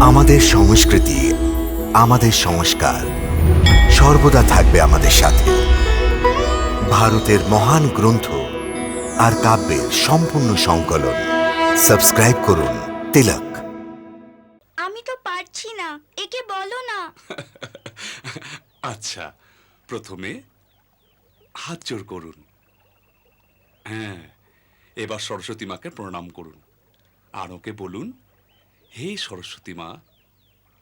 আমাদের সংস্কৃতি, আমাদের সংস্কার সর্বদা থাকবে আমাদের সাথে। ভারতের মহান গ্রন্থ আর কাব্যের সম্পূর্ণ সংকলন। সাবস্ক্রাইব করুন তিলক। আমি তো পারছি না, একে বলো না। আচ্ছা, প্রথমে হাত জোড় করুন। হ্যাঁ, এবার সরস্বতী মাকে প্রণাম করুন। আর ওকে বলুন, হে সরস্বতী মা,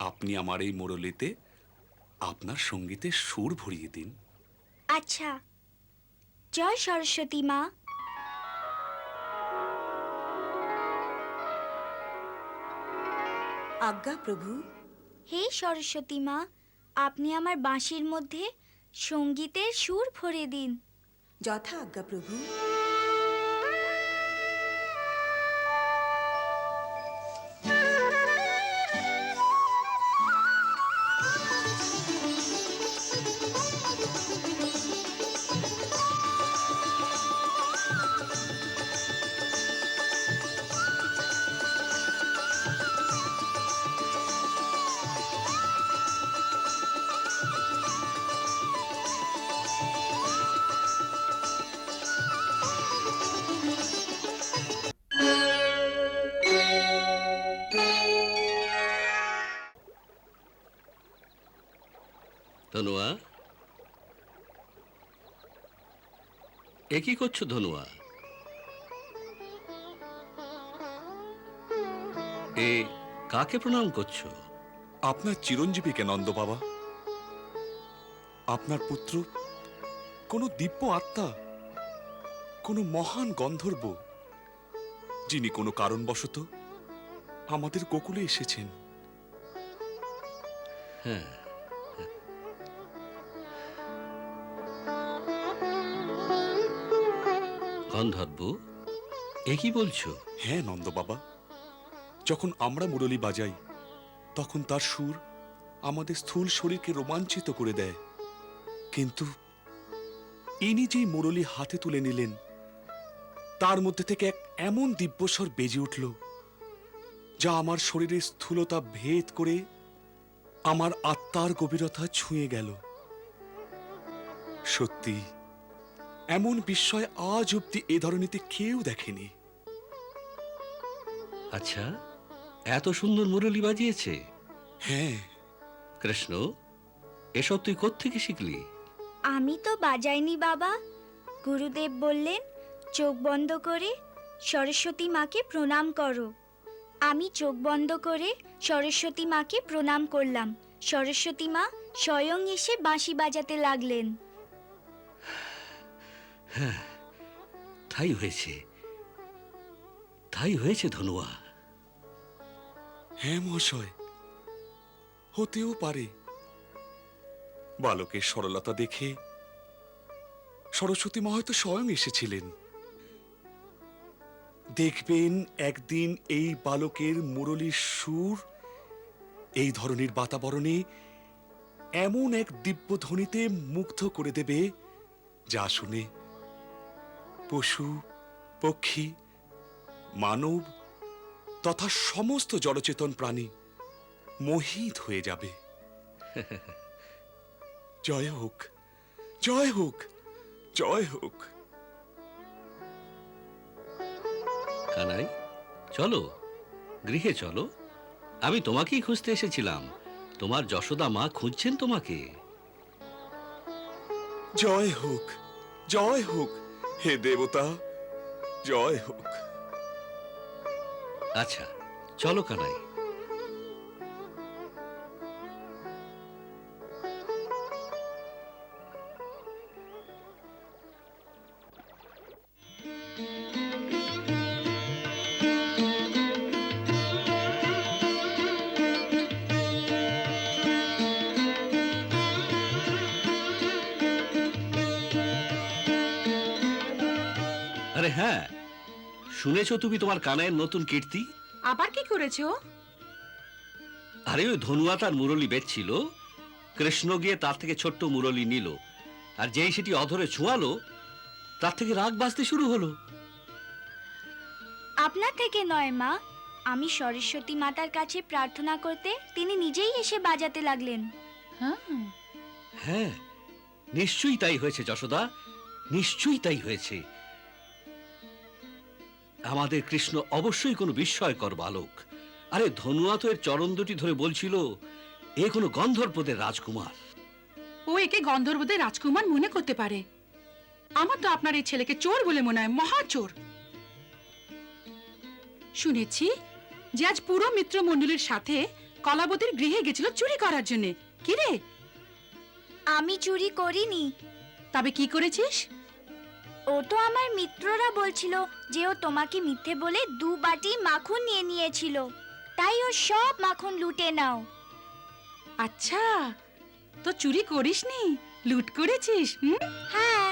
আপনি আমার এই মুরলিতে আপনার সঙ্গীতের সুর ভরিয়ে দিন। আচ্ছা, জয় সরস্বতী মা। আজ্ঞা প্রভু। হে সরস্বতী মা, আপনি আমার বাঁশির মধ্যে সঙ্গীতের সুর ভরে দিন। যথা আজ্ঞা প্রভু। ধনুয়া, এ কি করছো ধনুয়া? এ কাকে প্রণাম করছো? আপনার চিরঞ্জীবীকে নন্দ বাবা। আপনার পুত্র কোন দিব্য আত্মা, কোন মহান গন্ধর্ব, যিনি কোনো কারণবশত আমাদের গোকুলে এসেছেন। হ্যাঁ, গন্ধর্ব, এ কি বলছো? হ্যাঁ নন্দ বাবা, যখন আমরা মুরলি বাজাই তখন তার সুর আমাদের স্থূল শরীরকে রোমাঞ্চিত করে দেয়। কিন্তু ইনি যেই মুরলি হাতে তুলে নিলেন, তার মধ্যে থেকে এক এমন দিব্যস্বর বেজে উঠল, যা আমার শরীরের স্থূলতা ভেদ করে আমার আত্মার গভীরতা ছুঁয়ে গেল। সত্যি, এমন বিস্ময় আজ অব্দি এ ধরনীতে কেউ দেখেনি। আচ্ছা, এত সুন্দর মুরলি বাজিয়েছে? হ্যাঁ। কৃষ্ণ, এসব তুই কোত্থেকে শিখলি? আমি তো বাজাইনি বাবা। গুরুদেব বললেন চোখ বন্ধ করে সরস্বতী মাকে প্রণাম করো। আমি চোখ বন্ধ করে সরস্বতী মাকে প্রণাম করলাম। সরস্বতী মা স্বয়ং এসে বাঁশি বাজাতে লাগলেন। তাই হয়েছে, তাই হয়েছে ধনুয়া। হ্যাঁ মহাশয়, হতেও পারে। বালকের সরলতা দেখে সরস্বতী মা হয়তো স্বয়ং এসেছিলেন। দেখবেন একদিন এই বালকের মুরলীর সুর এই ধরনের বাতাবরণে এমন এক দিব্য ধ্বনিতে মুগ্ধ করে দেবে, যা শুনে পশু, পক্ষী, মানব তথা সমস্ত জড়চেতন প্রাণী মোহিত হয়ে যাবে। জয় হোক, জয় হোক, জয় হোক। কানাই, চলো গৃহে চলো। আমি তোমাকেই খুঁজতে এসেছিলাম। তোমার যশোদা মা খুঁজছেন তোমাকে। জয় হোক, জয় হোক, হে দেবতা, জয় হোক। আচ্ছা, চলো কানাই। আরে হ্যাঁ, শুনেছো তুমি তোমার কানাইয়ের নতুন কীর্তি? আবার কি করেছো? আরে ওই ধনুয়া তার মুরলি বেচছিল, কৃষ্ণ গিয়ে তার থেকে ছোট্ট মুরলি নিল, আর যেই সেটি অধরে ছোঁয়ালো, তার থেকে রাগ বাজতে শুরু হলো। আপনার থেকে নয় মা, আমি সরস্বতী মাতার কাছে প্রার্থনা করতে তিনি নিজেই এসে বাজাতে লাগলেন। হ্যাঁ, হ্যাঁ, নিশ্চয়ই তাই হয়েছে যশোদা, নিশ্চয়ই তাই হয়েছে। আমাদের কৃষ্ণ অবশ্যই কোনো বিস্ময়কর বালক। আরে ধনুয়া তো এর চরণ দুটি ধরে বলছিল এ কোনো গন্ধর্বদের রাজকুমার। ও একে গন্ধর্বদের রাজকুমার মনে করতে পারে। আমার তো আপনার এই ছেলেকে চোর বলে মনে হয়, মহা চোর। শুনেছি যে আজ পুরো মিত্র মণ্ডলীর সাথে কলাবতীর গৃহে গেছিল চুরি করার জন্য। কি রে, আমি চুরি করিনি। তবে কি করেছিস? ও তো আমার মিত্ররা বলছিল যে ও তোমাকে মিথ্যে বলে 2 বাটি মাখন নিয়ে নিয়েছিল, তাই ও সব মাখন লুটে নাও। আচ্ছা, তো চুরি করিসনি, লুট করেছিস? হুম, হ্যাঁ,